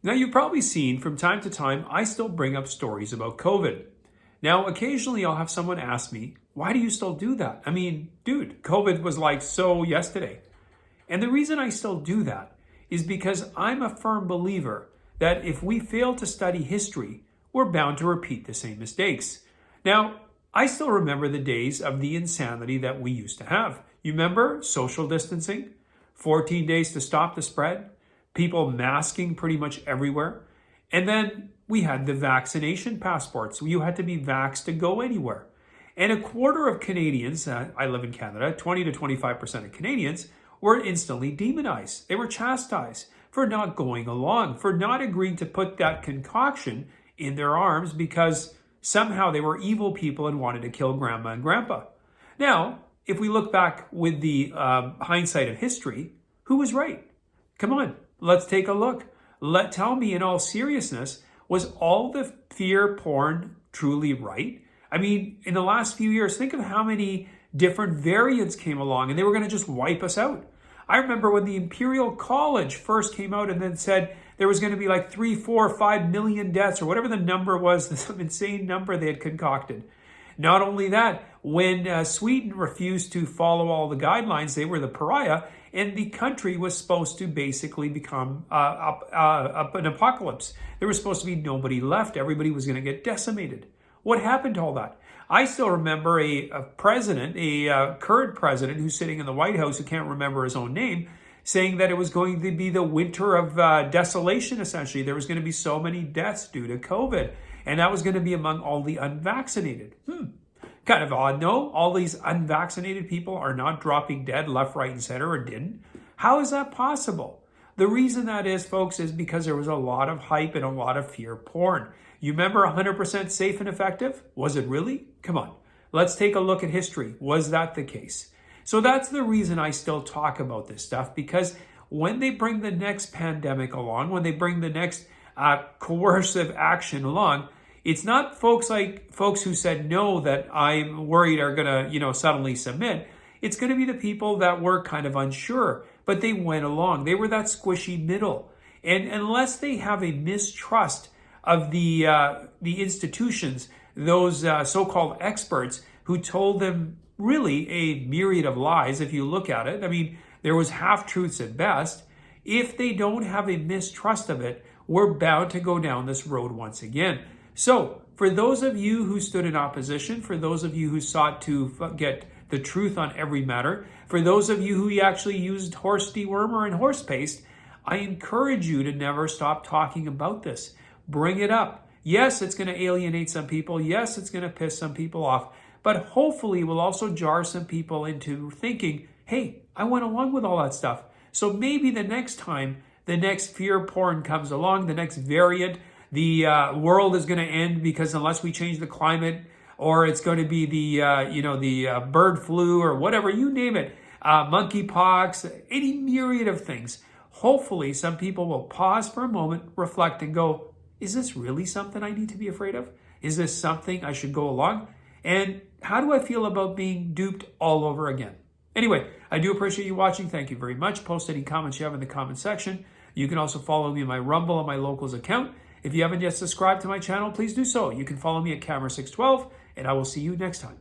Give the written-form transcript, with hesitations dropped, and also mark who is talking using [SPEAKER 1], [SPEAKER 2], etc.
[SPEAKER 1] Now, you've probably seen from time to time, I still bring up stories about COVID. Now, occasionally I'll have someone ask me, why do you still do that? I mean, dude, COVID was like so yesterday. And the reason I still do that is because I'm a firm believer that if we fail to study history, we're bound to repeat the same mistakes. Now, I still remember the days of the insanity that we used to have. You remember social distancing, 14 days to stop the spread, people masking pretty much everywhere. And then we had the vaccination passports. You had to be vaxxed to go anywhere. And a quarter of Canadians, I live in Canada, 20 to 25% of Canadians were instantly demonized. They were chastised for not going along, for not agreeing to put that concoction in their arms because somehow they were evil people and wanted to kill grandma and grandpa. Now, if we look back with the hindsight of history, who was right? Come on, let's take a look. Tell me in all seriousness, was all the fear porn truly right? I mean, in the last few years, think of how many different variants came along and they were going to just wipe us out. I remember when the Imperial College first came out and then said there was going to be like 3, 4, 5 million deaths or whatever the number was, some insane number they had concocted. Not only that, when Sweden refused to follow all the guidelines, they were the pariah, and the country was supposed to basically become an apocalypse. There was supposed to be nobody left. Everybody was going to get decimated. What happened to all that? I still remember a current president who's sitting in the White House who can't remember his own name, saying that it was going to be the winter of desolation, essentially. There was going to be so many deaths due to COVID, and that was going to be among all the unvaccinated. Kind of odd, no? All these unvaccinated people are not dropping dead left, right, and center, or didn't. How is that possible? The reason that is, folks, is because there was a lot of hype and a lot of fear porn. You remember 100% safe and effective? Was it really? Come on. Let's take a look at history. Was that the case? So that's the reason I still talk about this stuff, because when they bring the next pandemic along, when they bring the next coercive action along, it's not folks who said no that I'm worried are going to, suddenly submit. It's going to be the people that were kind of unsure, but they went along. They were that squishy middle. And unless they have a mistrust of the institutions, those so-called experts who told them really a myriad of lies, if you look at it, I mean, there was half-truths at best. If they don't have a mistrust of it, we're bound to go down this road once again. So, for those of you who stood in opposition, for those of you who sought to get the truth on every matter, for those of you who actually used horse dewormer and horse paste, I encourage you to never stop talking about this. Bring it up. Yes, it's going to alienate some people. Yes, it's going to piss some people off. But hopefully it will also jar some people into thinking, hey, I went along with all that stuff. So maybe the next time the next fear porn comes along, the next variant, the world is going to end because unless we change the climate, or it's going to be the bird flu or whatever, you name it, monkeypox, any myriad of things. Hopefully some people will pause for a moment, reflect and go, is this really something I need to be afraid of? Is this something I should go along? And how do I feel about being duped all over again? Anyway, I do appreciate you watching. Thank you very much. Post any comments you have in the comment section. You can also follow me on my Rumble and my Locals account. If you haven't yet subscribed to my channel, please do so. You can follow me at Camera612, and I will see you next time.